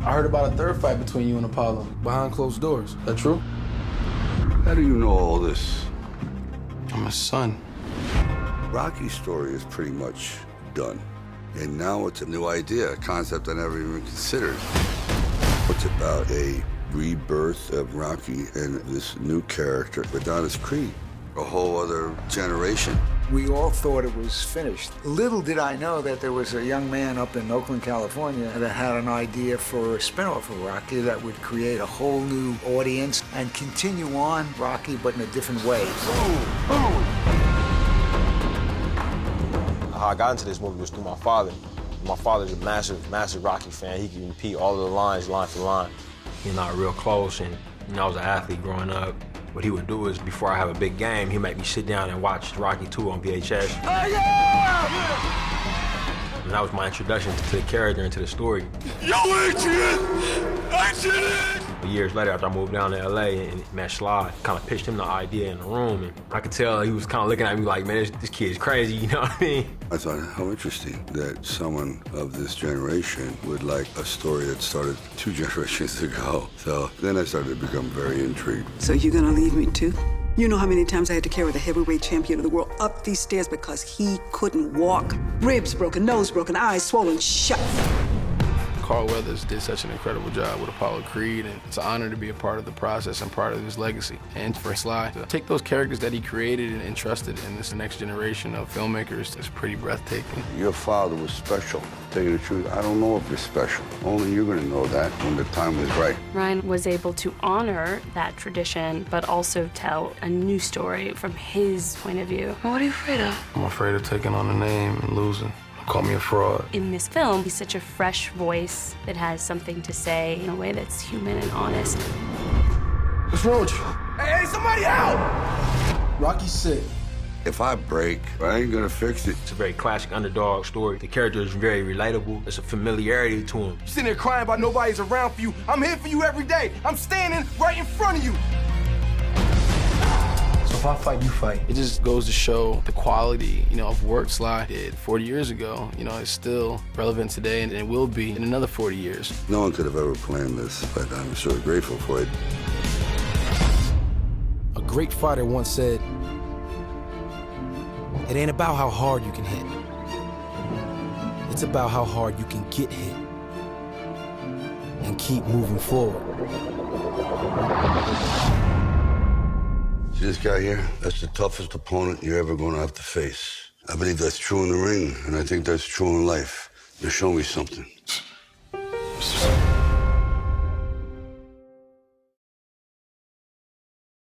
I heard about a third fight between you and Apollo behind closed doors. Is that true? How do you know all this? I'm his son. Rocky's story is pretty much done. And now it's a new idea, a concept I never even considered. It's about a rebirth of Rocky and this new character, Adonis Creed, a whole other generation. We all thought it was finished. Little did I know that there was a young man up in Oakland, California that had an idea for a spinoff of Rocky that would create a whole new audience and continue on Rocky, but in a different way. How I got into this movie was through my father. My father's a massive Rocky fan. He can repeat all of the lines, line for line. He's not real close, and I was an athlete growing up. What he would do is, before I have a big game, he'd make me sit down and watch Rocky 2 on VHS. Oh, yeah! And that was my introduction to the character and to the story. Yo, Adrian! Years later, after I moved down to LA and met Sly, kind of pitched him the idea in the room, and I could tell he was kind of looking at me like, man, this kid's crazy, you know what I mean? I thought, how interesting that someone of this generation would like a story that started 2 generations ago. So then I started to become very intrigued. So you're gonna leave me too? You know how many times I had to carry the heavyweight champion of the world up these stairs because he couldn't walk? Ribs broken, nose broken, eyes swollen shut. Carl Weathers did such an incredible job with Apollo Creed, and it's an honor to be a part of the process and part of his legacy. And for Sly to take those characters that he created and entrusted in this next generation of filmmakers is pretty breathtaking. Your father was special. To tell you the truth, I don't know if you're special. Only you're gonna know that when the time is right. Ryan was able to honor that tradition, but also tell a new story from his point of view. What are you afraid of? I'm afraid of taking on a name and losing. Call me a fraud. In this film, he's such a fresh voice that has something to say in a way that's human and honest. What's wrong with you? Hey, somebody help! Rocky's sick. If I break, I ain't gonna fix it. It's a very classic underdog story. The character is very relatable. There's a familiarity to him. You sitting there crying about nobody's around for you. I'm here for you every day. I'm standing right in front of you. So if I fight, you fight. It just goes to show the quality, of work Sly did 40 years ago. It's still relevant today, and it will be in another 40 years. No one could have ever planned this, but I'm sure grateful for it. A great fighter once said, "It ain't about how hard you can hit. It's about how hard you can get hit and keep moving forward." See this guy here? That's the toughest opponent you're ever gonna have to face. I believe that's true in the ring, and I think that's true in life. Now show me something.